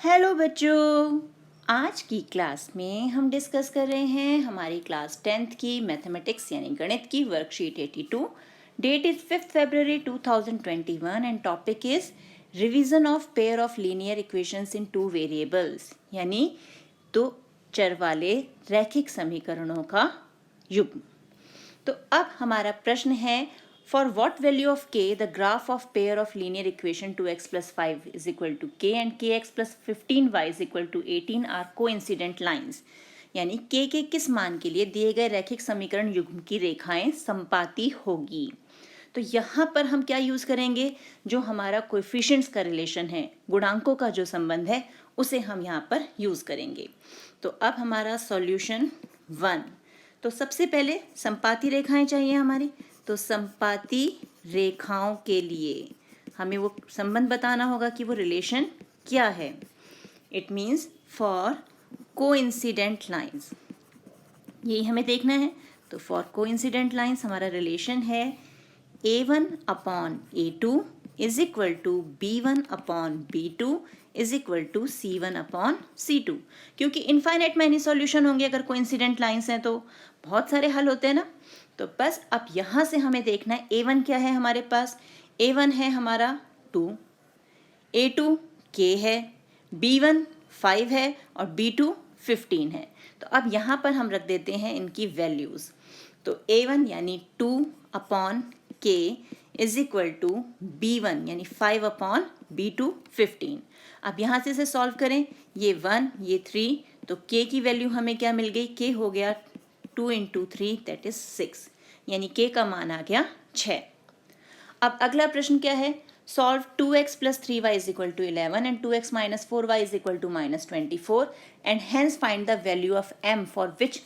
Hello बच्चों, आज की क्लास में हम डिस्कस कर रहे हैं हमारी क्लास 10th की मैथमेटिक्स यानी गणित की worksheet 82। Date is 5 February 2021 and topic is revision of pair of linear equations in two variables यानी दो चर वाले रैखिक समीकरणों का युग्म। तो अब हमारा प्रश्न है, for what value of k the graph of pair of linear equation 2x plus 5 is equal to k and kx plus 15y is equal to 18 are coincident lines। यानी k के किस मान के लिए दिए गए रैखिक समीकरण युग्म की रेखाएं संपाती होगी। तो यहाँ पर हम क्या यूज करेंगे, जो हमारा कोएफिशिएंट्स का रिलेशन है, गुणांकों का जो संबंध है, उसे हम यहाँ पर यूज करेंगे। तो अब हमारा सॉल्यूशन 1। तो सबसे पहले संपाती रेखाएं चाहिए हमारी। तो संपाती रेखाओं के लिए हमें वो संबंध बताना होगा कि वो रिलेशन क्या है। It means for coincident lines, यही हमें देखना है। तो फॉर कोइंसिडेंट लाइंस हमारा रिलेशन है a1 upon a2 is equal to b1 upon b2 is equal to c1 upon c2। क्योंकि इनफाइनाइट मैनी सॉल्यूशन होंगे अगर कोइंसिडेंट लाइंस हैं तो बहुत सारे हल होते हैं ना। तो बस अब यहाँ से हमें देखना है a1 क्या है हमारे पास। a1 है हमारा 2, a2 k है, b1 5 है और b2 15 है। तो अब यहाँ पर हम रख देते हैं इनकी वैल्यूज़। तो a1 यानी 2 upon k is equal to b1 यानी 5 अपॉन b2 15। अब यहाँ से इसे सॉल्व करें, ये 1 ये 3, तो k की वैल्यू हमें क्या मिल गई, k हो गया 2 इंटू 3 दैट इज 6, यानी k का मान आ गया 6। अब अगला प्रश्न क्या है, solve 2x plus 3y is equal to 11 and 2x minus 4y is equal to minus 24 and hence find the value of m for which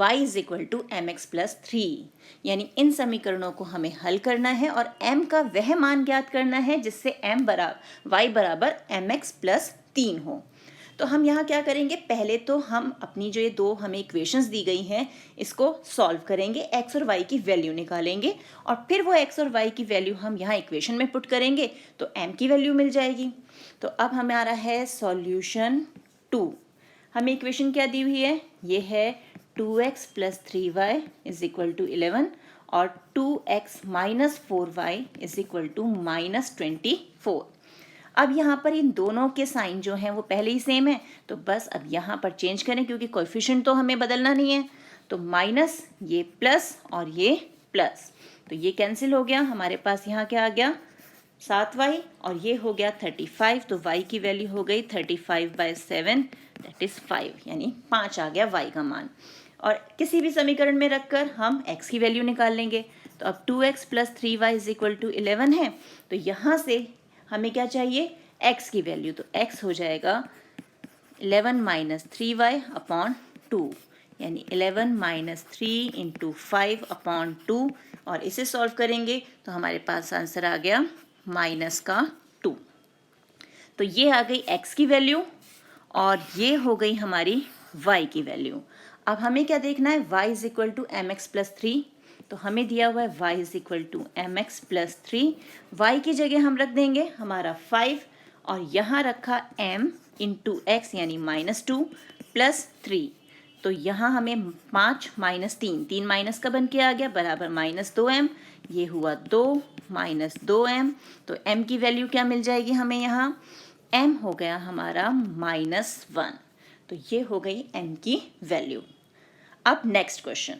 y is equal to mx plus 3। यानी इन समीकरणों को हमें हल करना है और m का वह मान ज्ञात करना है जिससे y बराबर mx प्लस 3 हो। तो हम यहाँ क्या करेंगे, पहले तो हम अपनी जो ये दो हमें इक्वेशंस दी गई हैं इसको सॉल्व करेंगे, x और y की वैल्यू निकालेंगे और फिर वो x और y की वैल्यू हम यहाँ इक्वेशन में पुट करेंगे तो m की वैल्यू मिल जाएगी। तो अब हमारा है सॉल्यूशन 2। हमें इक्वेशन क्या दी हुई है, ये है 2x plus 3y is equal to 11 और 2x minus 4y is equal to minus 24। अब यहाँ पर इन दोनों के साइन जो हैं वो पहले ही सेम है, तो बस अब यहाँ पर चेंज करें क्योंकि कोएफिशिएंट तो हमें बदलना नहीं है। तो माइनस ये प्लस और ये प्लस, तो ये कैंसिल हो गया। हमारे पास यहाँ क्या आ गया 7y और ये हो गया 35। तो y की वैल्यू हो गई 35/7 दैट इज 5, यानी 5 आ गया y का मान। और किसी भी समीकरण में रखकर हम x की वैल्यू निकाल लेंगे। तो अब 2x plus 3y is equal to 11 है, तो यहाँ से हमें क्या चाहिए, x की वैल्यू। तो x हो जाएगा 11 माइनस 3y अपॉन 2, यानी 11 माइनस 3 इंटू 5 अपॉन 2 और इसे सॉल्व करेंगे तो हमारे पास आंसर आ गया माइनस का 2। तो ये आ गई x की वैल्यू और ये हो गई हमारी y की वैल्यू। अब हमें क्या देखना है, y is equal to M X plus 3। तो हमें दिया हुआ है y is equal to M X plus 3। y की जगह हम रख देंगे हमारा 5 और यहाँ रखा m इंटू एक्स यानी माइनस 2 प्लस 3। तो यहाँ हमें 5 माइनस 3 माइनस का बन के आ गया बराबर माइनस 2m, ये हुआ 2 माइनस 2m। तो m की वैल्यू क्या मिल जाएगी हमें, यहाँ m हो गया हमारा -1। तो ये हो गई m की वैल्यू। अब next question,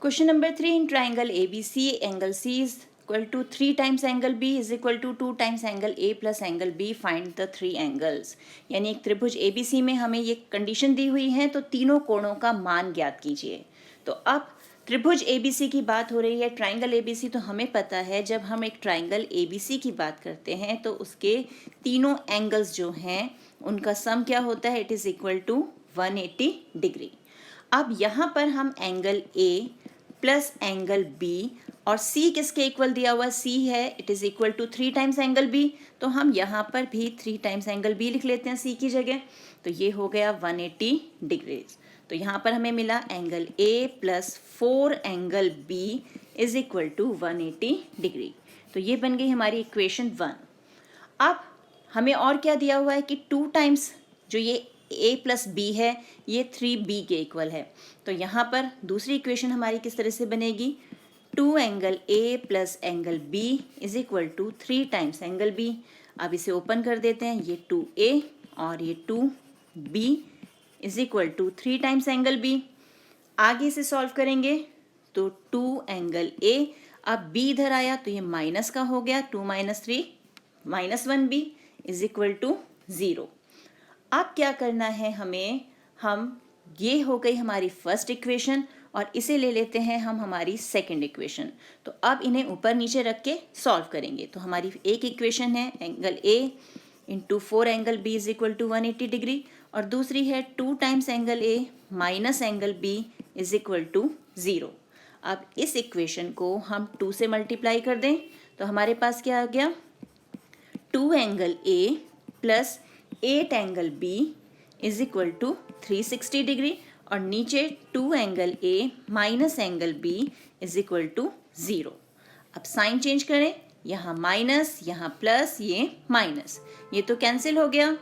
question number 3। In triangle ABC angle C is equal to 3 times angle B is equal to 2 times angle A plus angle B, find the 3 angles. यानी एक त्रिभुज ABC में हमें ये कंडीशन दी हुई है, तो तीनों कोणों का मान ज्ञात कीजिए। तो अब त्रिभुज ABC की बात हो रही है, ट्राइंगल ABC, तो हमें पता है जब हम एक ट्राइंगल ABC की बात करते हैं तो उसके तीनों एंगल्स जो हैं उनका सम क्या होता है, it is equal to 180 degree. अब यहाँ पर हम angle A plus angle B और C किसके इक्वल दिया हुआ, C है, it is equal to 3 times angle B। तो हम यहाँ पर भी 3 टाइम्स एंगल B लिख लेते हैं C की जगह। तो ये हो गया 180 डिग्रीज। तो यहाँ पर हमें मिला angle A plus 4 angle B is equal to 180 degree. तो ये बन गई हमारी इक्वेशन 1। अब हमें और क्या दिया हुआ है कि 2 टाइम्स जो ये a प्लस बी है ये 3b के इक्वल है। तो यहाँ पर दूसरी इक्वेशन हमारी किस तरह से बनेगी, 2 angle a plus angle b is equal to 3 times angle b। अब इसे ओपन कर देते हैं, ये 2a और ये 2b is equal to 3 times angle b। आगे से सॉल्व करेंगे तो 2 एंगल a, अब b इधर आया तो ये माइनस का हो गया, 2 minus 3 minus 1b is equal to 0। अब क्या करना है हमें, हम ये हो गई हमारी फर्स्ट इक्वेशन और इसे ले लेते हैं हम हमारी सेकंड इक्वेशन। तो अब इन्हें ऊपर नीचे रख के सॉल्व करेंगे। तो हमारी एक इक्वेशन है angle a into 4 angle b is equal to 180 degree और दूसरी है 2 times angle a minus angle b is equal to 0। अब इस इक्वेशन को हम 2 से मल्टीप्लाई कर दें तो हमारे पास क्या आ गया, 2 angle a plus 8 angle b is equal to 360 degree और नीचे 2 angle a minus angle b is equal to 0। अब साइन चेंज करें, यहाँ माइनस यहाँ प्लस ये माइनस, ये तो कैंसिल हो गया।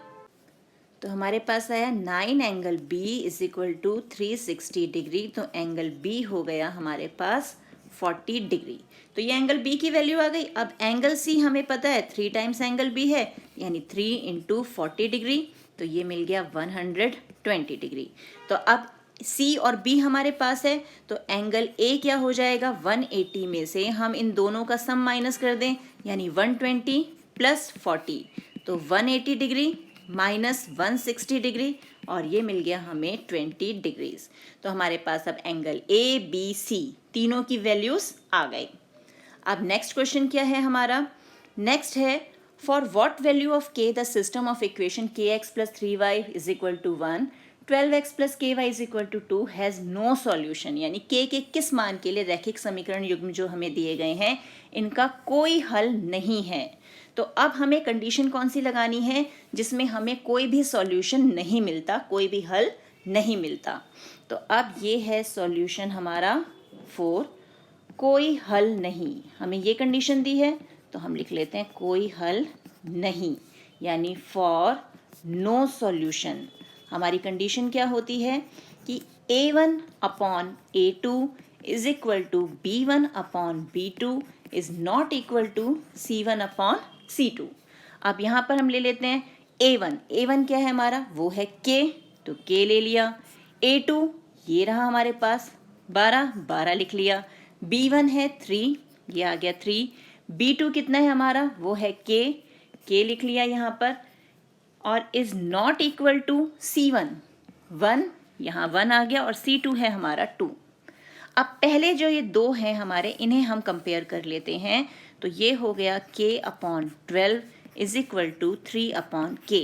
तो हमारे पास आया 9 angle b is equal to 360 degree. तो एंगल b हो गया हमारे पास 40 डिग्री। तो ये एंगल b की वैल्यू आ गई। अब एंगल c हमें पता है 3 टाइम्स एंगल b है, यानी 3 इंटू 40 डिग्री, तो ये मिल गया 120 डिग्री। तो अब c और b हमारे पास है, तो एंगल a क्या हो जाएगा, 180 में से हम इन दोनों का सम माइनस कर दें, यानी 120 प्लस 40, तो 180 डिग्री माइनस 160 डिग्री और ये मिल गया हमें 20 डिग्रीज। तो हमारे पास अब एंगल ए बी सी तीनों की वैल्यूज आ गई। अब नेक्स्ट क्वेश्चन क्या है हमारा, नेक्स्ट है for what value of k the system of equation k x plus 3y is equal to 1 12x plus k y is equal to 2 has no solution, यानी के किस मान के लिए रैखिक समीकरण युग्म जो हमें दिए गए हैं इनका कोई हल नहीं है। तो अब हमें कंडीशन कौन सी लगानी है जिसमें हमें कोई भी सॉल्यूशन नहीं मिलता, कोई भी हल नहीं मिलता। तो अब ये है सॉल्यूशन हमारा 4, कोई हल नहीं। हमें ये कंडीशन दी है तो हम लिख लेते हैं कोई हल नहीं, यानी फॉर नो सॉल्यूशन। हमारी कंडीशन क्या होती है कि a1 upon a2 is equal to b1 upon b2 is not equal to c1 upon c2। अब यहाँ पर हम ले लेते हैं a1 क्या है हमारा, वो है k, तो k ले लिया। a2 ये रहा हमारे पास 12 लिख लिया। b1 है 3, ये आ गया 3। b2 कितना है हमारा, वो है k लिख लिया यहाँ पर, और is not equal to c1, 1 यहाँ 1 आ गया और c2 है हमारा 2। अब पहले जो ये दो हैं हमारे, इन्हें हम कंपेयर कर लेते हैं। तो ये हो गया k upon 12 is equal to 3 upon k।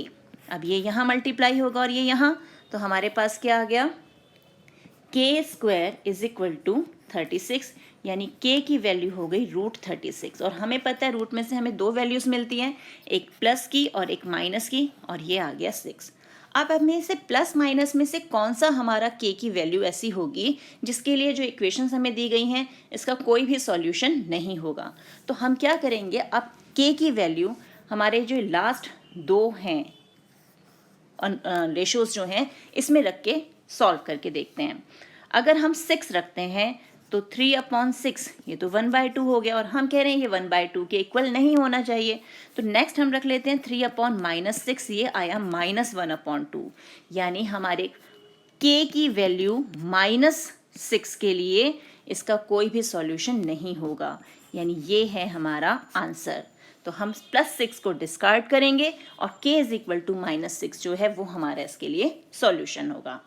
अब ये यहाँ मल्टीप्लाई होगा और ये यहाँ, तो हमारे पास क्या आ गया, k square is equal to 36, यानी k की वैल्यू हो गई √36। और हमें पता है रूट में से हमें दो वैल्यूज मिलती हैं, एक प्लस की और एक माइनस की, और ये आ गया 6। अब हमें से प्लस माइनस में से कौन सा हमारा k की वैल्यू ऐसी होगी जिसके लिए जो इक्वेशंस हमें दी गई हैं इसका कोई भी सॉल्यूशन नहीं होगा। तो हम क्या करेंगे, अब k की वैल्यू हमारे जो लास्ट दो हैं रेशोज जो हैं इसमें रख के सॉल्व करके देखते हैं। अगर हम 6 रखते हैं तो 3 अपॉन 6 ये तो 1/2 हो गया, और हम कह रहे हैं ये 1/2 के इक्वल नहीं होना चाहिए। तो नेक्स्ट हम रख लेते हैं 3 अपॉन -6, ये आया -1/2, यानी हमारे k की वैल्यू -6 के लिए इसका कोई भी सॉल्यूशन नहीं होगा, यानी ये है हमारा आंसर। तो हम +6 को डिस्कार्ड करेंगे और k इज इक्वल टू -6 जो है वो हमारा इसके लिए सॉल्यूशन होगा।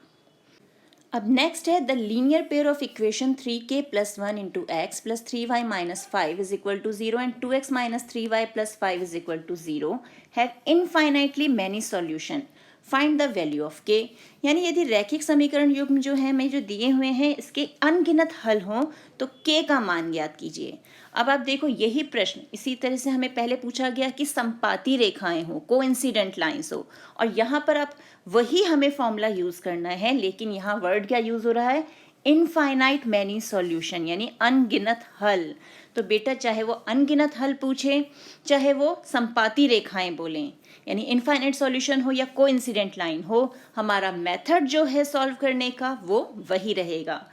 अब नेक्स्ट है the linear pair of equation 3k + 1 × x + 3y - 5 is equal to 0 and 2x - 3y + 5 is equal to 0 have infinitely many solution, find the value of k। यानी यदि रैखिक समीकरण युग्म जो है हमें जो दिए हुए हैं इसके अनगिनत हल हों तो k का मान ज्ञात कीजिए। अब आप देखो यही प्रश्न इसी तरह से हमें पहले पूछा गया कि संपाती रेखाएं हो, कोइंसिडेंट लाइंस हो, और यहाँ पर आप वही हमें फॉर्मूला यूज़ करना है, लेकिन यहाँ वर्ड क्या यूज़ हो रहा है, इनफाइनाइट मैनी सॉल्यूशन यानी अनगिनत हल। तो बेटा चाहे वो अनगिनत हल पूछे, चाहे वो संपाती रेखाएं बोलें, यानी इनफाइनाइट सॉल्यूशन हो या कोइंसिडेंट लाइन हो, हमारा मेथड जो है सॉल्व करने का वो वही रहेगा।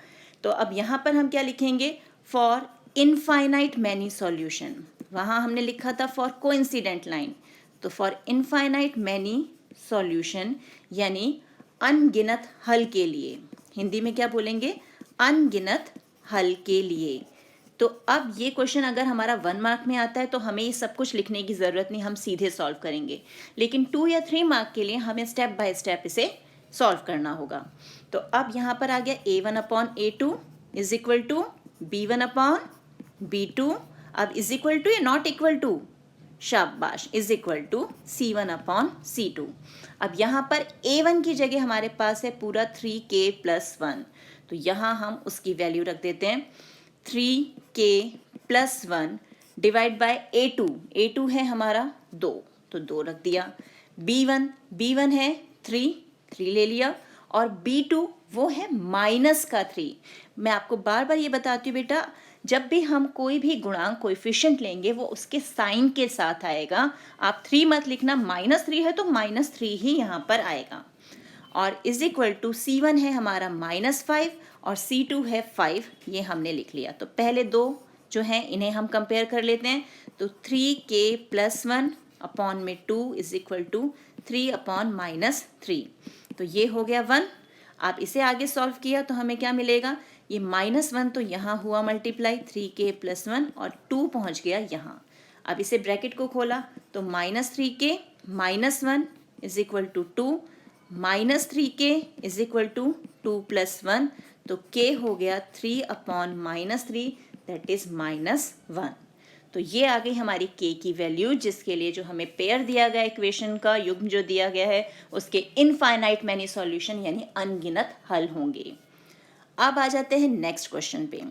तो अब यहाँ पर हम क्या लिखेंगे, फॉर इनफाइनाइट मैनी सॉल्यूशन। वहाँ हमने लिखा था फॉर कोइंसिडेंट लाइन, तो फॉर इनफाइनाइट मैनी सॉल्यूशन यानी अनगिनत हल के लिए, हिंदी में क्या बोलेंगे, अनगिनत हल के लिए। तो अब ये क्वेश्चन अगर हमारा 1 मार्क में आता है तो हमें ये सब कुछ लिखने की ज़रूरत नहीं, हम सीधे सॉल्व करेंगे। लेकिन 2 या 3 मार्क के लिए हमें स्टेप बाय स्टेप इसे सॉल्व करना होगा। तो अब यहाँ पर आ गया a1/a2 is equal to b1/b2। अब इज इक्वल टू या नॉट इक्वल टू, शाबाश, इज इक्वल टू c1/c2। अब यहाँ पर a1 की जगह हमारे पास है पूरा 3k+1, तो यहाँ हम उसकी वैल्यू रख देते हैं 3k+1 डिवाइड बाय a2 है हमारा 2, तो 2 रख दिया। b1 है 3 ले लिया, और b2 वो है -3। मैं आपको बार बार ये बताती हूँ बेटा, जब भी हम कोई भी गुणांक कोएफिशिएंट लेंगे वो उसके साइन के साथ आएगा। आप 3 मत लिखना, -3 है तो -3 ही यहाँ पर आएगा। और इज इक्वल टू c1 है हमारा -5 और c2 है 5, ये हमने लिख लिया। तो पहले दो जो हैं इन्हें हम कंपेयर कर लेते हैं। तो 3k+1 अपॉन में 2 इज इक्वल टू 3/-3, तो ये हो गया 1। आप इसे आगे सॉल्व किया तो हमें क्या मिलेगा, ये -1 तो यहाँ हुआ मल्टीप्लाई 3k+1 और 2 पहुँच गया यहाँ। अब इसे ब्रैकेट को खोला तो -3k -1 is equal to 2, -3k is equal to 2 + 1, तो k हो गया 3/-3, दैट इज -1। तो ये आ गई हमारी k की वैल्यू, जिसके लिए जो हमें पेयर दिया गया इक्वेशन का युग्म जो दिया गया है उसके इनफाइनाइट मैनी सॉल्यूशन यानी अनगिनत हल होंगे। अब आ जाते हैं नेक्स्ट क्वेश्चन पे।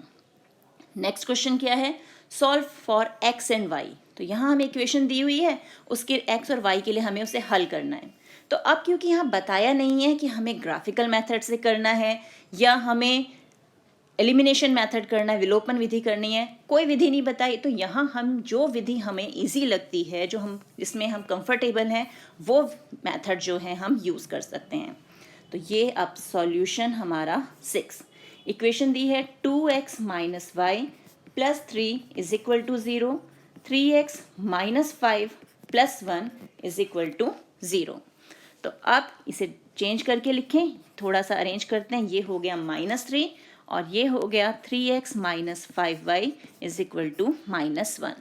नेक्स्ट क्वेश्चन क्या है, solve for x and y। तो यहाँ हमें इक्वेशन दी हुई है, उसके x और y के लिए हमें उसे हल करना है। तो अब क्योंकि यहाँ बताया नहीं है कि हमें ग्राफिकल मेथड से करना है या हमें एलिमिनेशन मेथड करना है, विलोपन विधि करनी है, कोई विधि नहीं बताई, तो यहाँ हम जो विधि हमें इजी लगती है, जो हम जिसमें हम कंफर्टेबल हैं, वो मेथड जो है हम यूज़ कर सकते हैं। तो ये अब सॉल्यूशन हमारा 6, इक्वेशन दी है 2x - y + 3 is equal to 0, 3x - 5 + 1 is equal to 0। तो अब इसे चेंज करके लिखें, थोड़ा सा अरेंज करते हैं। ये हो गया -3 और ये हो गया 3x - 5y is equal to -1।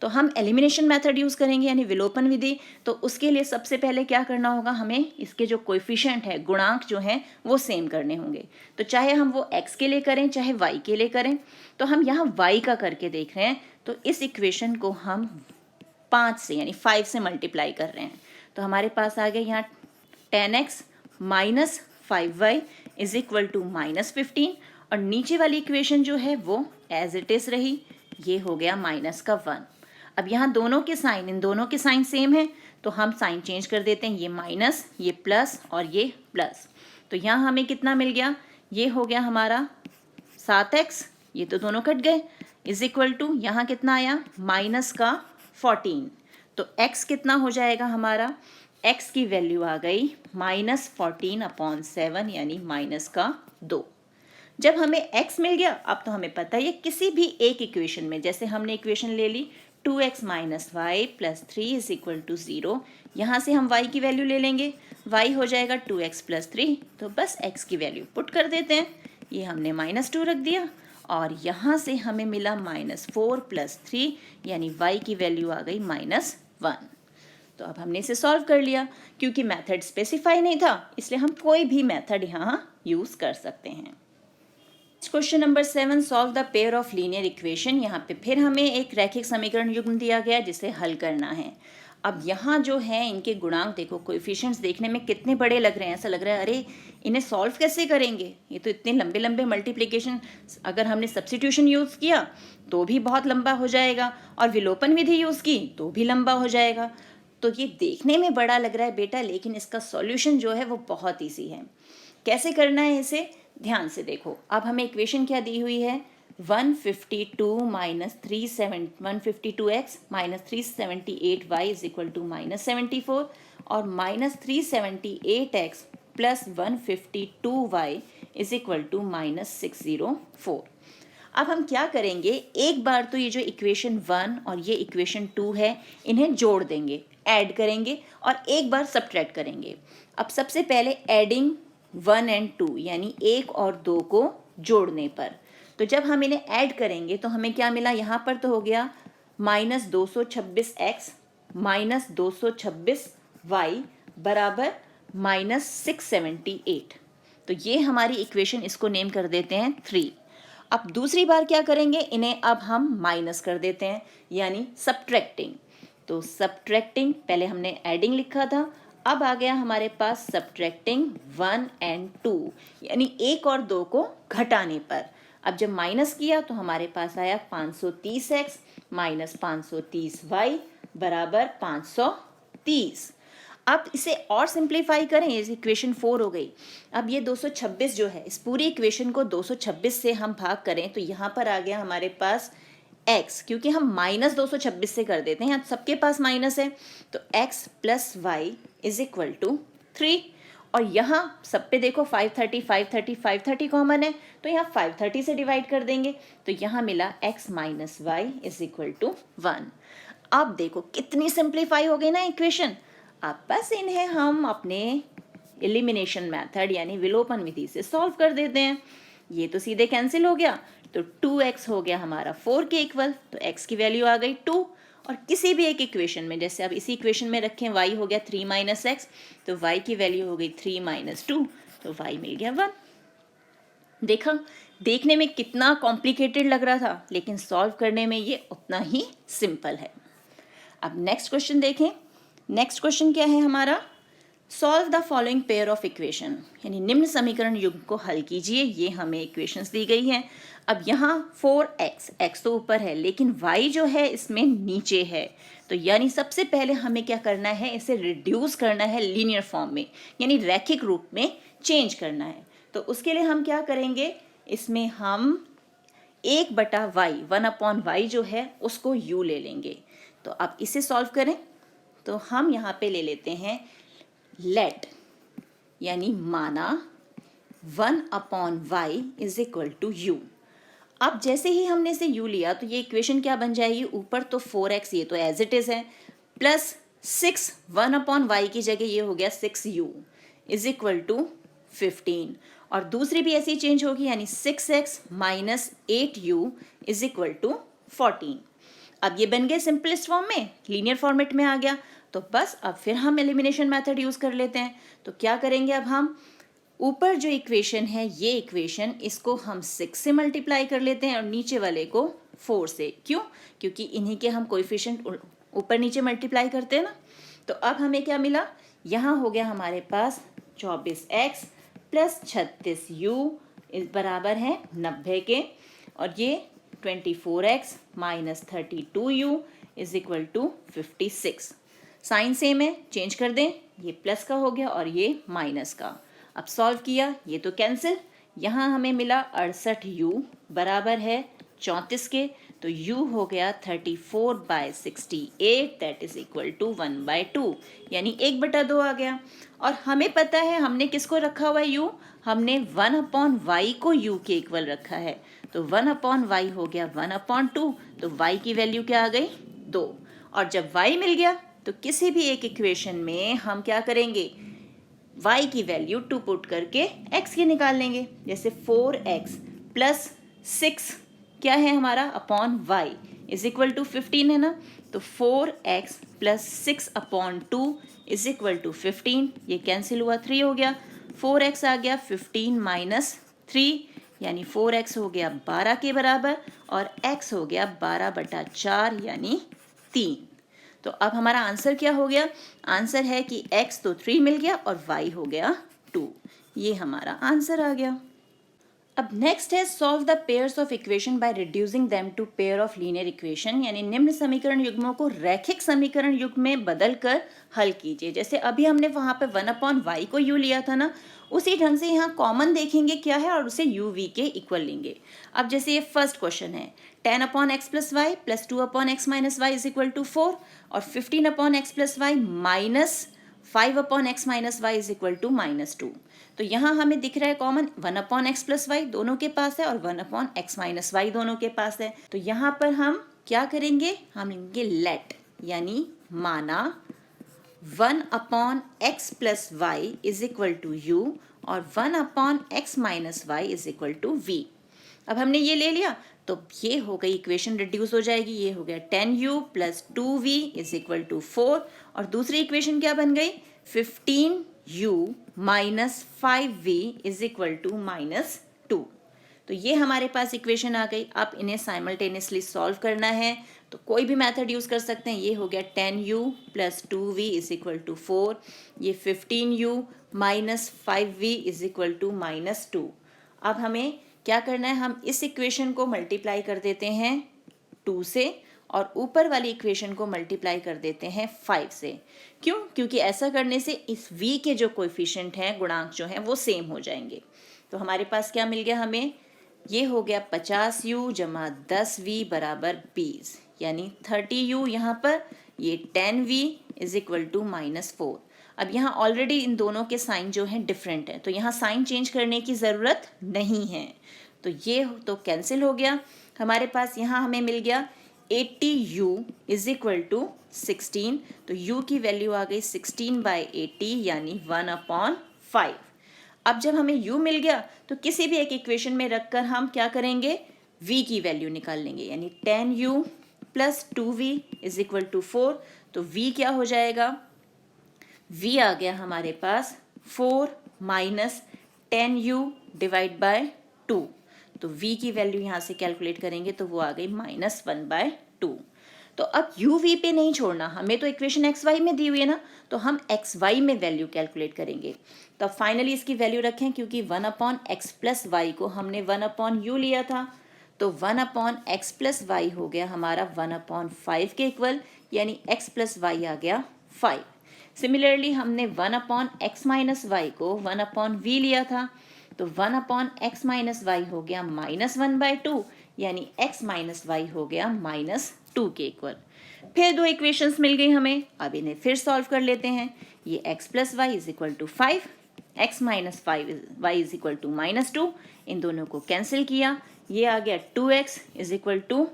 तो हम एलिमिनेशन मेथड यूज़ करेंगे यानी विलोपन विधि। तो उसके लिए सबसे पहले क्या करना होगा, हमें इसके जो कोएफिशिएंट है, गुणांक जो हैं वो सेम करने होंगे। तो चाहे हम वो x के लिए करें चाहे y के लिए करें, तो हम यहाँ y का करके देख रहे हैं। तो इस इक्वेशन को हम 5 से यानी 5 से मल्टीप्लाई कर रहे हैं। तो हमारे पास आ गया यहाँ 10x - 5y is equal to -15, और नीचे वाली इक्वेशन जो है वो एज इट इज़ रही, ये हो गया -1। अब यहाँ दोनों के साइन, इन दोनों के साइन सेम है तो हम साइन चेंज कर देते हैं, ये माइनस, ये प्लस और ये प्लस। तो यहाँ हमें कितना मिल गया, ये हो गया हमारा 7x, ये तो दोनों कट गए, इज इक्वल टू यहाँ कितना आया -14। तो x कितना हो जाएगा हमारा, x की वैल्यू आ गई -14/7 यानी -2। जब हमें x मिल गया, अब तो हमें पता है किसी भी एक इक्वेशन में, जैसे हमने इक्वेशन ले ली 2x - y + 3 is equal to 0, यहाँ से हम y की वैल्यू ले लेंगे, y हो जाएगा 2x + 3, तो बस x की वैल्यू पुट कर देते हैं। ये हमने -2 रख दिया और यहाँ से हमें मिला -4 + 3 यानी y की वैल्यू आ गई -1। तो अब हमने इसे सॉल्व कर लिया, क्योंकि मेथड स्पेसिफाई नहीं था इसलिए हम कोई भी मेथड यहाँ यूज़ कर सकते हैं। Question number 7, solve the pair of linear equation. यहाँ पे फिर हमें एक रैखिक समीकरण युग्म दिया गया जिसे हल करना है। अब यहाँ जो है इनके गुणांक देखो, कोएफिशिएंट्स देखने में कितने बड़े लग रहे हैं, ऐसा लग रहा है अरे इन्हें सॉल्व कैसे करेंगे, ये तो इतने लंबे लंबे मल्टीप्लिकेशन, अगर हमने सब्स्टिट्यूशन यूज़ किया तो भी बहुत लंबा हो जाएगा और विलोपन विधि यूज़ की तो भी लंबा हो जाएगा। तो ये देखने में बड़ा लग रहा है बेटा, लेकिन इसका सॉल्यूशन जो है वो बहुत ईजी है। कैसे करना है इसे, ध्यान से देखो, अब हमें इक्वेशन क्या दी हुई है, 152x minus 378y is equal to -74 और -378x plus 152y is equal to -604। अब हम क्या करेंगे, एक बार तो ये जो इक्वेशन 1 और ये इक्वेशन 2 है इन्हें जोड़ देंगे, ऐड करेंगे और एक बार सब्ट्रैक्ट करेंगे। अब सबसे पहले एडिंग 1 एंड 2 यानी 1 और 2 को जोड़ने पर, तो जब हम इन्हें ऐड करेंगे तो हमें क्या मिला, यहाँ पर तो हो गया -226x माइनस 226y बराबर -678। तो ये हमारी इक्वेशन, इसको नेम कर देते हैं 3। अब दूसरी बार क्या करेंगे, इन्हें अब हम माइनस कर देते हैं यानी सब्ट्रैक्टिंग। तो सब्ट्रैक्टिंग, पहले हमने एडिंग लिखा था, अब आ गया हमारे पास सब्ट्रैक्टिंग 1 एंड 2 यानी 1 और 2 को घटाने पर। अब जब माइनस किया तो हमारे पास आया 530x माइनस 530y बराबर 530। अब इसे और सिंप्लीफाई करें, ये इक्वेशन 4 हो गई। अब ये 226 जो है, इस पूरी इक्वेशन को 226 से हम भाग करें तो यहाँ पर आ गया हमारे पास x, क्योंकि हम माइनस 226 से कर देते हैं, यहाँ सबके पास माइनस है, तो x plus Y is equal to 3। और यहाँ सब पे देखो 530 कॉमन है, तो यहाँ 530 से डिवाइड कर देंगे, तो यहाँ मिला x minus Y is equal to 1। अब देखो कितनी सिंप्लीफाई हो गई ना इक्वेशन। अब बस इन्हें हम अपने एलिमिनेशन मेथड यानी विलोपन विधि से सॉल्व कर देते हैं। ये तो सीधे कैंसिल हो गया, तो 2x हो गया हमारा 4 के इक्वल, तो x की वैल्यू आ गई 2। और किसी भी एक इक्वेशन में, जैसे अब इसी इक्वेशन में रखें y हो गया 3 माइनस एक्स, तो y की वैल्यू हो गई 3 माइनस 2, तो y मिल गया 1। देखा, देखने में कितना कॉम्प्लिकेटेड लग रहा था, लेकिन सॉल्व करने में ये उतना ही सिंपल है। अब नेक्स्ट क्वेश्चन देखें। नेक्स्ट क्वेश्चन क्या है हमारा, solve the following pair of equation, यानी निम्न समीकरण युग्म को हल कीजिए। ये हमें इक्वेशंस दी गई हैं। अब यहाँ 4x, x तो ऊपर है लेकिन y जो है इसमें नीचे है, तो यानी सबसे पहले हमें क्या करना है, इसे रिड्यूस करना है लीनियर फॉर्म में, यानी रैखिक रूप में चेंज करना है। तो उसके लिए हम क्या करेंगे, इसमें हम 1/y जो है उसको u ले लेंगे। तो अब इसे सॉल्व करें तो हम यहाँ पे ले लेते हैं लेट, यानी माना 1/y is equal to u। अब जैसे ही हमने इसे u लिया तो ये इक्वेशन क्या बन जाएगी, ऊपर तो 4x, ये तो एज इट इज है, प्लस 6 1/y की जगह ये हो गया 6u इज इक्वल टू 15। और दूसरी भी ऐसी चेंज होगी, यानी 6x minus 8u is equal to 14। अब ये बन गए सिंपलेस्ट फॉर्म में, लीनियर फॉर्मेट में आ गया। तो बस अब फिर हम एलिमिनेशन मेथड यूज कर लेते हैं। तो क्या करेंगे, अब हम ऊपर जो इक्वेशन है ये इक्वेशन, इसको हम 6 से मल्टीप्लाई कर लेते हैं और नीचे वाले को 4 से। क्यों, क्योंकि इन्हीं के हम कोएफिशिएंट ऊपर नीचे मल्टीप्लाई करते हैं ना। तो अब हमें क्या मिला, यहाँ हो गया हमारे पास 24x प्लस 36u इस बराबर है 90 के, और ये 24x minus 32u is equal to 56। Sign same है, चेंज कर दें, ये प्लस का हो गया और ये माइनस का। अब सॉल्व किया, ये तो कैंसिल, यहाँ हमें मिला 68u बराबर है 34 के, तो u हो गया 34/68 दैट इज इक्वल टू 1/2, यानी 1/2 आ गया। और हमें पता है हमने किसको रखा हुआ है u, हमने 1/y को u के इक्वल रखा है, तो 1/y हो गया 1/2, तो y की वैल्यू क्या आ गई 2। और जब y मिल गया तो किसी भी एक इक्वेशन में हम क्या करेंगे, y की वैल्यू 2 पुट करके x की निकाल लेंगे। जैसे 4x प्लस 6 क्या है हमारा upon y is equal to 15 है ना, तो 4x plus 6/2 is equal to 15, ये कैंसिल हुआ, 3 हो गया, 4x आ गया 15 माइनस 3, यानी 4x हो गया 12 के बराबर और x हो गया 12/4 यानी 3। तो अब हमारा आंसर क्या हो गया, आंसर है कि x तो 3 मिल गया और y हो गया 2। ये हमारा आंसर आ गया। अब नेक्स्ट है solve the pairs of equation by reducing them to pair of linear equation, यानी निम्न समीकरण युग्मों को रैखिक समीकरण युग्म में बदलकर हल कीजिए। जैसे अभी हमने वहां पे 1/y को u लिया था ना, उसी ढंग से यहाँ कॉमन देखेंगे क्या है और उसे uv के इक्वल लेंगे। अब जैसे ये फर्स्ट क्वेश्चन है 10/x + y + 2/x - y = 4 और 15/x + y - 5/x - y = -2। तो यहाँ हमें दिख रहा है कॉमन 1/x + y दोनों के पास है और 1/x - y दोनों के पास है। तो यहाँ पर हम क्या करेंगे, हम लेंगे लेट, यानी माना 1/x + y = u और 1/x - y = v। अब हमने ये ले लिया तो ये हो गई इक्वेशन रिड्यूस हो जाएगी, ये हो गया 10u + 2v = 4 और दूसरी इक्वेशन क्या बन गई 15u - 5v = -2। तो ये हमारे पास इक्वेशन आ गई। अब इन्हें साइमल्टेनियसली सॉल्व करना है तो कोई भी मेथड यूज़ कर सकते हैं। ये हो गया 10u + 2v = 4, ये 15u - 5v = -2। अब हमें क्या करना है, हम इस इक्वेशन को मल्टीप्लाई कर देते हैं 2 से और ऊपर वाली इक्वेशन को मल्टीप्लाई कर देते हैं 5 से। क्यों? क्योंकि ऐसा करने से इस v के जो कोएफिशिएंट हैं, गुणांक जो हैं, वो सेम हो जाएंगे। तो हमारे पास क्या मिल गया हमें, ये हो गया 50u + 10v = 20, यानी 30u यहाँ पर, ये 10v = -4। अब यहाँ ऑलरेडी इन दोनों के साइन जो हैं डिफरेंट है, तो यहाँ साइन चेंज करने की ज़रूरत नहीं है, तो ये तो कैंसिल हो गया। हमारे पास यहाँ हमें मिल गया 80u = 16, तो u की वैल्यू आ गई 16/80 यानी 1/5। अब जब हमें u मिल गया तो किसी भी एक इक्वेशन में रखकर हम क्या करेंगे, v की वैल्यू निकाल लेंगे, यानी 10u + 2v = 4। तो v क्या हो जाएगा, v आ गया हमारे पास 4 - 10u / 2। तो v की वैल्यू यहाँ से कैलकुलेट करेंगे तो वो आ गई -1/2। तो अब u v पे नहीं छोड़ना, हमें तो इक्वेशन एक्स वाई में दी हुई है ना, तो हम एक्स वाई में वैल्यू कैलकुलेट करेंगे। तो फाइनली इसकी वैल्यू रखें, क्योंकि 1/x + y को हमने 1/u लिया था, तो 1/x + y हो गया हमारा 1/5 के इक्वल, यानी x + y आ गया 5। सिमिलरली हमने 1/x - y को 1/v लिया था, तो 1/x - y हो गया -1/2, यानी x - y हो गया -2 के इक्वल। फिर दो इक्वेशंस मिल गई हमें, अब इन्हें फिर सॉल्व कर लेते हैं। ये x + y = 5, x - 5 y = -2, इन दोनों को कैंसिल किया, ये आ गया 2x = 5 - 2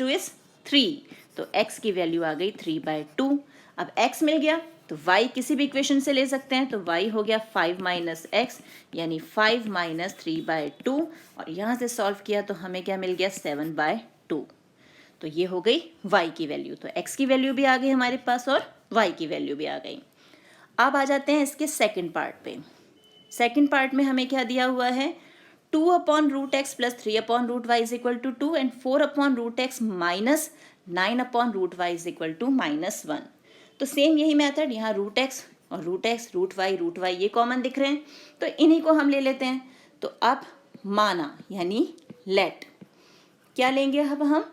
= 3, तो x की वैल्यू आ गई 3/2। अब x मिल गया तो y किसी भी इक्वेशन से ले सकते हैं, तो y हो गया 5 - x यानी 5 - 3/2 और यहाँ से सॉल्व किया तो हमें क्या मिल गया 7/2। तो ये हो गई y की वैल्यू, तो x की वैल्यू भी आ गई हमारे पास और y की वैल्यू भी आ गई। अब आ जाते हैं इसके सेकंड पार्ट पे। सेकंड पार्ट में हमें क्या दिया हुआ है, 2/√x + 3/√y = 2 and 4/√x - 9/√y = -1। तो सेम यही मेथड, यहाँ √x और √x, √y ये कॉमन दिख रहे हैं, तो इन्हीं को हम ले लेते हैं। तो अब माना यानी लेट क्या लेंगे, अब हम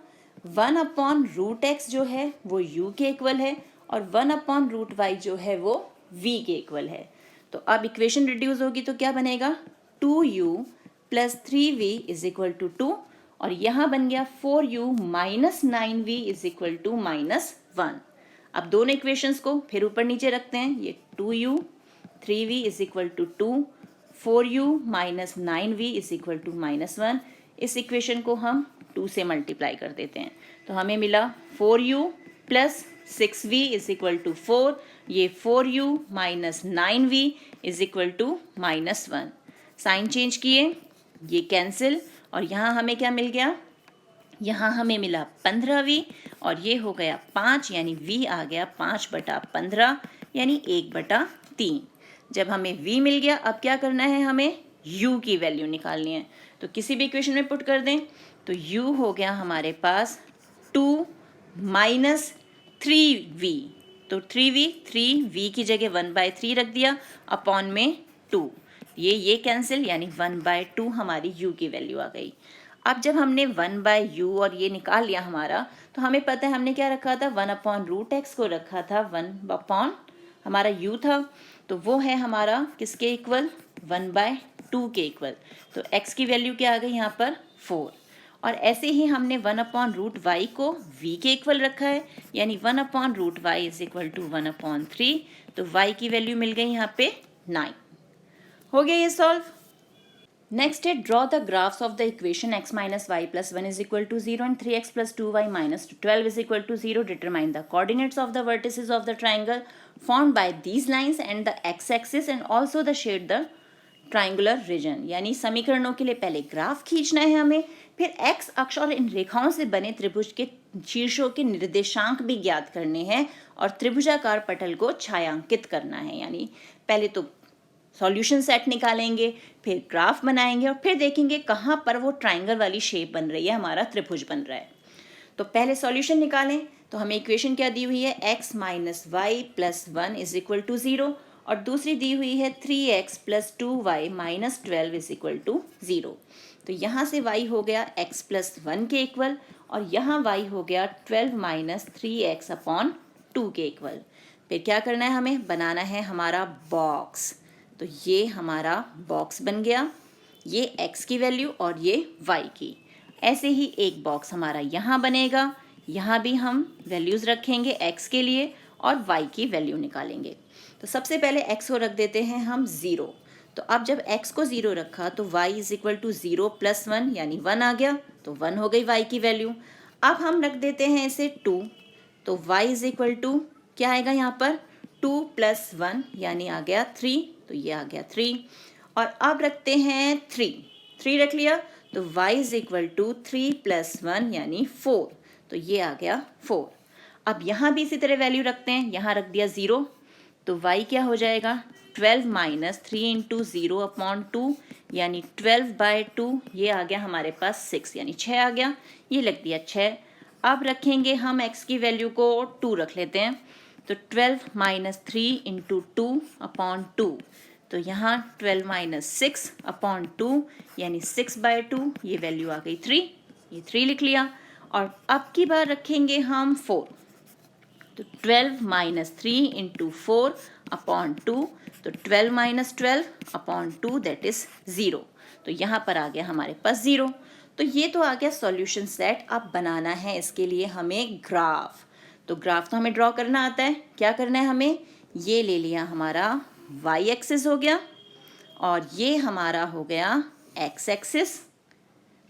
1/√x जो है वो u के इक्वल है और 1/√y जो है वो v के इक्वल है। तो अब इक्वेशन रिड्यूस होगी तो क्या बनेगा, 2u + 3v = 2 और यहाँ बन गया 4u - 9v = -1। अब दोनों इक्वेशंस को फिर ऊपर नीचे रखते हैं, ये 2u 3v = 2, 4u - 9v = -1। इस इक्वेशन को हम 2 से मल्टीप्लाई कर देते हैं, तो हमें मिला 4u + 6v = 4, ये 4u - 9v = -1। साइन चेंज किए, ये कैंसिल और यहाँ हमें क्या मिल गया, यहाँ हमें मिला 15v और ये हो गया 5, यानी v आ गया 5/15 यानी 1/3। जब हमें v मिल गया, अब क्या करना है, हमें u की वैल्यू निकालनी है। तो किसी भी इक्वेशन में पुट कर दें, तो u हो गया हमारे पास 2 - 3v, तो 3v की जगह 1/3 रख दिया, अपॉन में 2, ये कैंसिल, यानी 1/2 हमारी u की वैल्यू आ गई। अब जब हमने 1/u और ये निकाल लिया हमारा, तो हमें पता है हमने क्या रखा था, 1/√x को रखा था, 1 हमारा u था, तो वो है हमारा किसके इक्वल, 1/2 के इक्वल। तो x की वैल्यू क्या आ गई यहाँ पर, 4। और ऐसे ही हमने 1/√y को v के इक्वल रखा है, यानी 1/√y इज इक्वल टू 1/3। तो y की वैल्यू मिल गई यहाँ पे 9। हो गया ये सॉल्व। नेक्स्ट है draw the graphs of the equation x minus Y plus 1 is equal to 0 and 3x plus 2y minus 12 is equal to 0। Determine the coordinates of the vertices of the triangle formed by these lines and the x axis and also the shade the triangular region. यानी समीकरणों के लिए पहले graph खींचना है हमें, फिर x अक्ष और इन रेखाओं से बने त्रिभुज के शीर्षों के निर्देशांक भी ज्ञात करने हैं और त्रिभुजाकार पटल को छायांकित करना है। यानी पहले तो सॉल्यूशन सेट निकालेंगे, फिर ग्राफ बनाएंगे और फिर देखेंगे कहाँ पर वो ट्राइंगल वाली शेप बन रही है, हमारा त्रिभुज बन रहा है। तो पहले सॉल्यूशन निकालें, तो हमें इक्वेशन क्या दी हुई है, x minus Y plus 1 is equal to 0 और दूसरी दी हुई है 3x plus 2y minus 12 is equal to 0। तो यहाँ से y हो गया x प्लस 1 के इक्वल और यहाँ y हो गया 12 माइनस 3x अपॉन 2 के इक्वल। फिर क्या करना है, हमें बनाना है हमारा बॉक्स। तो ये हमारा बॉक्स बन गया, ये x की वैल्यू और ये y की। ऐसे ही एक बॉक्स हमारा यहाँ बनेगा, यहाँ भी हम वैल्यूज़ रखेंगे x के लिए और y की वैल्यू निकालेंगे। तो सबसे पहले x को रख देते हैं हम 0। तो अब जब x को 0 रखा तो y is equal to 0 plus 1 यानी 1 आ गया, तो 1 हो गई y की वैल्यू। अब हम रख देते हैं इसे 2, तो y इज इक्वल टू क्या आएगा यहाँ पर, 2 प्लस 1 यानी आ गया 3, तो ये आ गया 3। और अब रखते हैं 3 रख लिया, तो y is equal to 3 plus 1 यानी 4, तो ये आ गया 4। अब यहाँ भी इसी तरह वैल्यू रखते हैं, यहाँ रख दिया 0, तो y क्या हो जाएगा, 12 माइनस 3 इंटू 0 अपॉन 2 यानी 12/2, ये आ गया हमारे पास 6 यानी 6 आ गया, ये लग दिया 6। अब रखेंगे हम x की वैल्यू को 2 रख लेते हैं, तो 12 माइनस 3 इंटू 2 अपॉन 2, तो यहाँ 12 माइनस 6 अपॉन 2 यानी 6/2, ये वैल्यू आ गई 3, ये 3 लिख लिया। और अब की बार रखेंगे हम 4, तो 12 माइनस 3 इंटू 4 अपॉन 2, तो 12 माइनस 12 अपॉन 2 दैट इज 0, तो यहाँ पर आ गया हमारे पास 0। तो ये तो आ गया सॉल्यूशन सेट। अब बनाना है इसके लिए हमें ग्राफ। तो ग्राफ तो हमें ड्रॉ करना आता है, क्या करना है हमें, ये ले लिया हमारा y एक्सिस हो गया और ये हमारा हो गया x एक्सिस,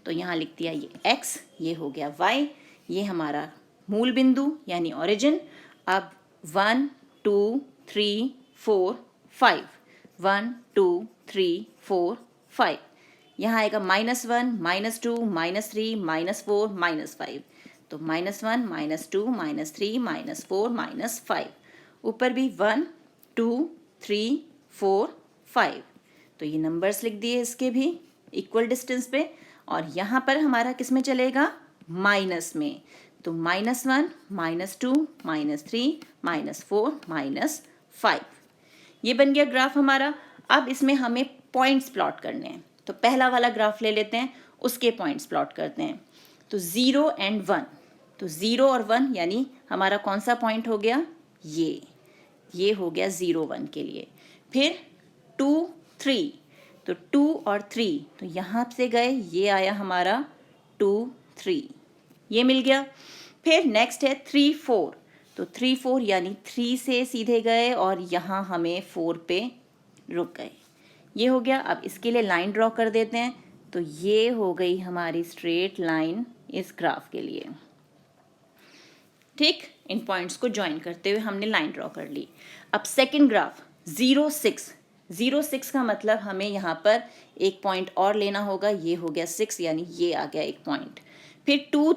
तो यहाँ लिख दिया ये x, ये हो गया y, ये हमारा मूल बिंदु यानी ओरिजिन। अब 1 2 3 4 5, 1 2 3 4 5, यहाँ आएगा -1 -2 -3 -4 -5, तो -1 -2 -3 -4 -5, ऊपर भी 1 2 3 4 5, तो ये नंबर्स लिख दिए इसके भी इक्वल डिस्टेंस पे। और यहाँ पर हमारा किस में चलेगा, माइनस में, तो -1 -2 -3 -4 -5, ये बन गया ग्राफ हमारा। अब इसमें हमें पॉइंट्स प्लॉट करने हैं, तो पहला वाला ग्राफ ले लेते हैं, उसके पॉइंट्स प्लॉट करते हैं। तो 0 एंड 1, तो 0 और 1 यानी हमारा कौन सा पॉइंट हो गया, ये हो गया 0 1 के लिए। फिर 2 3, तो 2 और 3, तो यहाँ से गए, ये आया हमारा 2 3, ये मिल गया। फिर नेक्स्ट है 3 4, तो 3 4 यानी 3 से सीधे गए और यहाँ हमें 4 पे रुक गए, ये हो गया। अब इसके लिए लाइन ड्रॉ कर देते हैं, तो ये हो गई हमारी स्ट्रेट लाइन इस ग्राफ के लिए। ठीक, इन पॉइंट्स को ज्वाइन करते हुए हमने लाइन ड्रॉ कर ली। अब सेकंड ग्राफ 0 6 का मतलब हमें यहाँ पर एक पॉइंट और लेना होगा, ये हो गया 6 यानी ये आ गया एक पॉइंट। फिर 2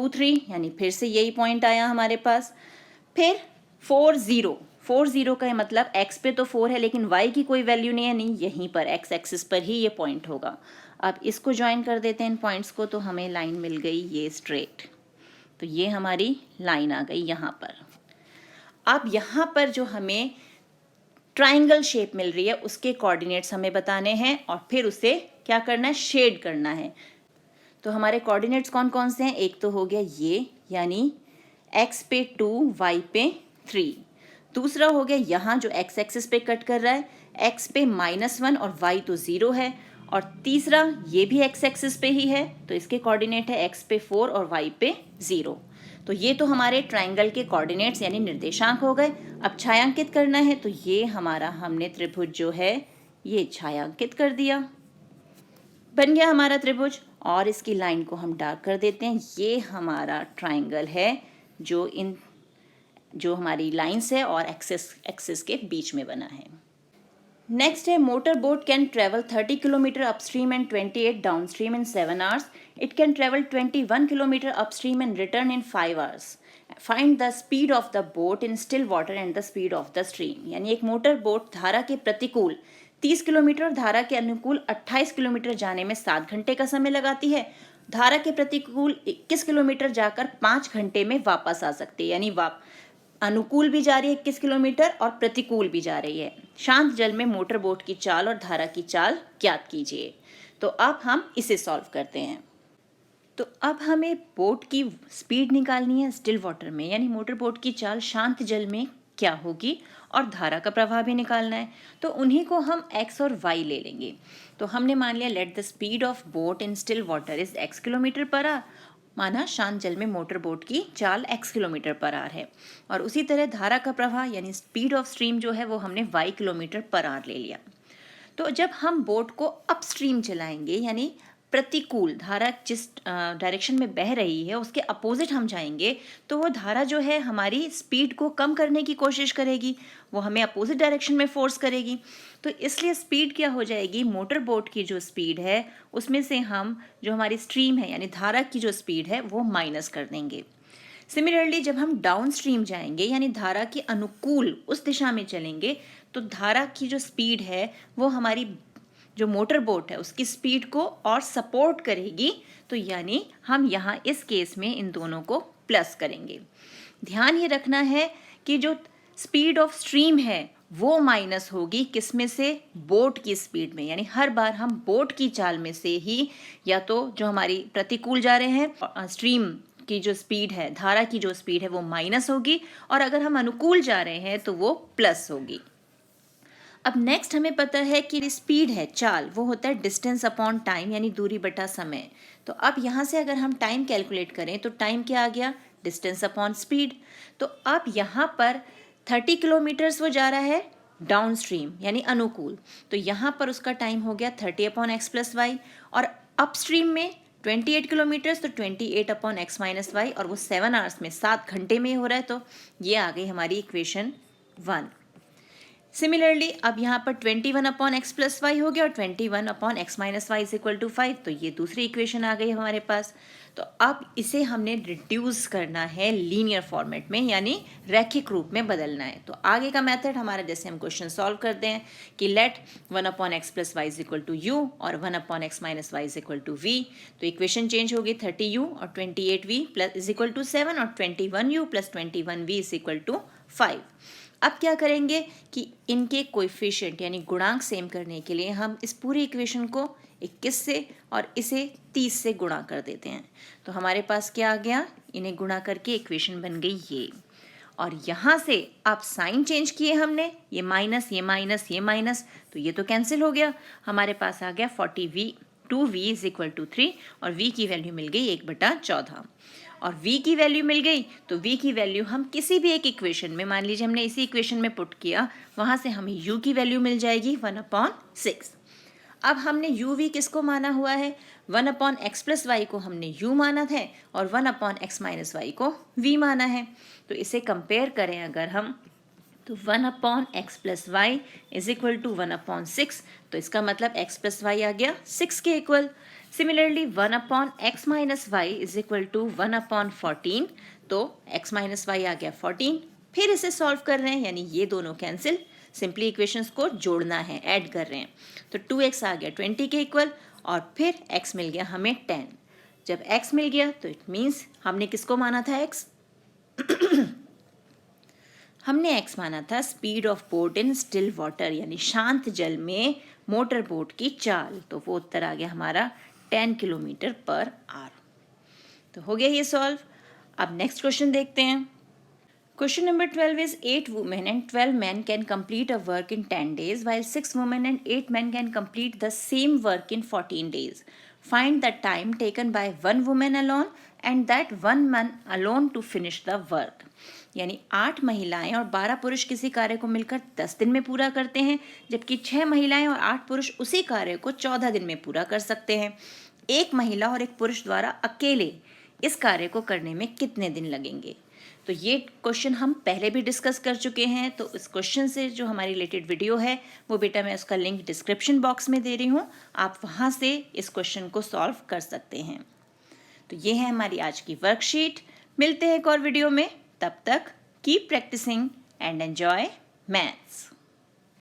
3 यानी फिर से यही पॉइंट आया हमारे पास। फिर 4 0 का मतलब x पे तो 4 है लेकिन y की कोई वैल्यू नहीं है, नहीं यहीं पर x एक्सिस पर ही ये पॉइंट होगा। अब इसको ज्वाइन कर देते हैं इन पॉइंट्स को, तो हमें लाइन मिल गई ये स्ट्रेट, तो ये हमारी लाइन आ गई यहाँ पर। अब यहाँ पर जो हमें ट्राइंगल शेप मिल रही है उसके कोऑर्डिनेट्स हमें बताने हैं और फिर उसे क्या करना है, शेड करना है। तो हमारे कोऑर्डिनेट्स कौन कौन से हैं, एक तो हो गया ये यानी x पे 2 y पे 3, दूसरा हो गया यहाँ जो x एक्सिस पे कट कर रहा है x पे -1 और y तो 0 है, और तीसरा ये भी x एक्सिस पे ही है तो इसके कोऑर्डिनेट है x पे 4 और y पे 0। तो ये तो हमारे ट्राइंगल के कोऑर्डिनेट्स यानी निर्देशांक हो गए। अब छायांकित करना है तो ये हमारा हमने त्रिभुज जो है ये छायांकित कर दिया, बन गया हमारा त्रिभुज। और इसकी लाइन को हम डार्क कर देते हैं। ये हमारा ट्राइंगल है जो हमारी लाइंस है और एक्सिस के बीच में बना है। नेक्स्ट है motor boat can travel 30 kilometre upstream and 28 downstream in 7 hours. It can travel 21 kilometre upstream and return in 5 hours. Find the speed of the boat in still water and the speed of the stream. यानी एक motor boat धारा के प्रतिकूल 30 kilometre और धारा के अनुकूल 28 kilometre जाने में 7 घंटे का समय लगाती है। धारा के प्रतिकूल 21 किलोमीटर जाकर 5 घंटे में वापस आ सकती है। यानी अनुकूल भी जा रही है 21 किलोमीटर और प्रतिकूल भी जा रही है। शांत जल में मोटर बोट की चाल और धारा की चाल ज्ञात कीजिए। तो अब हम इसे सॉल्व करते हैं। तो अब हमें बोट की स्पीड निकालनी है स्टिल वाटर में, यानी मोटर बोट की चाल शांत जल में क्या होगी, और धारा का प्रवाह भी निकालना है। तो उन्हीं को हम x और y ले लेंगे। तो हमने मान लिया let the speed of boat in still water is x kilometre per hour, माना शांत जल में मोटर बोट की चाल x किलोमीटर पर आवर है। और उसी तरह धारा का प्रवाह यानी स्पीड ऑफ स्ट्रीम जो है वो हमने y किलोमीटर पर आवर ले लिया। तो जब हम बोट को अपस्ट्रीम चलाएंगे यानी प्रतिकूल धारा जिस डायरेक्शन में बह रही है उसके अपोजिट हम जाएंगे, तो वो धारा जो है हमारी स्पीड को कम करने की कोशिश करेगी, वो हमें अपोजिट डायरेक्शन में फोर्स करेगी। तो इसलिए स्पीड क्या हो जाएगी, मोटर बोट की जो स्पीड है उसमें से हम जो हमारी स्ट्रीम है यानी धारा की जो स्पीड है वो माइनस कर देंगे। सिमिलरली जब हम डाउन स्ट्रीम जाएंगे यानी धारा के अनुकूल उस दिशा में चलेंगे, तो धारा की जो स्पीड है वो हमारी जो मोटर बोट है उसकी स्पीड को और सपोर्ट करेगी। तो यानी हम यहाँ इस केस में इन दोनों को प्लस करेंगे। ध्यान ये रखना है कि जो स्पीड ऑफ स्ट्रीम है वो माइनस होगी किस में से, बोट की स्पीड में। यानी हर बार हम बोट की चाल में से ही या तो जो हमारी प्रतिकूल जा रहे हैं स्ट्रीम की जो स्पीड है, धारा की जो स्पीड है वो माइनस होगी, और अगर हम अनुकूल जा रहे हैं तो वो प्लस होगी। अब नेक्स्ट हमें पता है कि स्पीड है चाल वो होता है डिस्टेंस अपॉन टाइम यानी दूरी बटा समय। तो अब यहाँ से अगर हम टाइम कैलकुलेट करें तो टाइम क्या आ गया, डिस्टेंस अपॉन स्पीड। तो अब यहाँ पर 30 किलोमीटर्स वो जा रहा है डाउन स्ट्रीम यानी अनुकूल, तो यहाँ पर उसका टाइम हो गया 30 अपॉन एक्स प्लस वाई, और अप स्ट्रीम में 28 किलोमीटर्स तो 28 अपॉन एक्स माइनस वाई, और वो 7 आवर्स में 7 घंटे में हो रहा है। तो ये आ गई हमारी इक्वेशन 1। सिमिलरली अब यहाँ पर 21 अपॉन एक्स प्लस वाई हो गया और 21 upon x minus Y is equal to 5, तो ये दूसरी इक्वेशन आ गई हमारे पास। तो अब इसे हमने रिड्यूस करना है लीनियर फॉर्मेट में यानी रैखिक रूप में बदलना है। तो आगे का मेथड हमारा जैसे हम क्वेश्चन सॉल्व करते हैं कि let 1 upon x plus Y is equal to u और 1 upon x minus Y is equal to v. तो इक्वेशन चेंज होगी 30u और 28v plus is equal to 7 और 21u plus 21v is equal to 5। अब क्या करेंगे कि इनके कोएफिशिएंट यानी गुणांक सेम करने के लिए हम इस पूरी इक्वेशन को 21 से और इसे 30 से गुणा कर देते हैं। तो हमारे पास क्या आ गया, इन्हें गुणा करके इक्वेशन बन गई ये। और यहाँ से आप साइन चेंज किए हमने, ये माइनस ये माइनस ये माइनस, तो ये तो कैंसिल हो गया। हमारे पास आ गया 40v 2v is equal to 3 और v की वैल्यू मिल गई 1/14। और v की वैल्यू मिल गई तो v की वैल्यू हम किसी भी एक इक्वेशन में, मान लीजिए हमने इसी इक्वेशन में पुट किया, वहाँ से हमें u की वैल्यू मिल जाएगी 1/6। अब हमने uv किसको माना हुआ है, 1 अपॉन एक्स प्लस वाई को हमने u माना है और 1 अपॉन एक्स माइनस वाई को v माना है। तो इसे कंपेयर करें अगर हम, तो 1 upon x plus Y is equal to 1/6, तो इसका मतलब x प्लस वाई आ गया 6 के equal. Similarly 1 upon x minus Y is equal to 1/14, तो x माइनस वाई आ गया 14। फिर इसे सॉल्व कर रहे हैं यानी ये दोनों कैंसिल, सिंपली इक्वेशंस को जोड़ना है, ऐड कर रहे हैं। तो 2x आ गया 20 के इक्वल और फिर x मिल गया हमें 10। जब x मिल गया तो इट मीन्स हमने किसको माना था x हमने x माना था speed of boat in still water यानी शांत जल में मोटर बोट की चाल, तो वो उत्तर आ गया हमारा 10 किलोमीटर पर आवर। तो हो गया ये सॉल्व। अब नेक्स्ट क्वेश्चन देखते हैं। Question number 12 is 8 women and 12 men can complete a work in 10 days while 6 women and 8 men can complete the same work in 14 days. Find the time taken by one woman alone and that one man alone to finish the work. यानी 8 महिलाएं और 12 पुरुष किसी कार्य को मिलकर 10 दिन में पूरा करते हैं, जबकि 6 महिलाएं और 8 पुरुष उसी कार्य को 14 दिन में पूरा कर सकते हैं। एक महिला और एक पुरुष द्वारा अकेले इस कार्य को करने में कितने दिन लगेंगे? तो ये क्वेश्चन हम पहले भी डिस्कस कर चुके हैं, तो इस क्वेश्चन से जो हमारी रिलेटेड वीडियो है वो बेटा मैं उसका लिंक डिस्क्रिप्शन बॉक्स में दे रही हूँ, आप वहाँ से इस क्वेश्चन को सॉल्व कर सकते हैं। तो ये है हमारी आज की वर्कशीट। मिलते हैं एक और वीडियो में, तब तक keep practising and enjoy maths.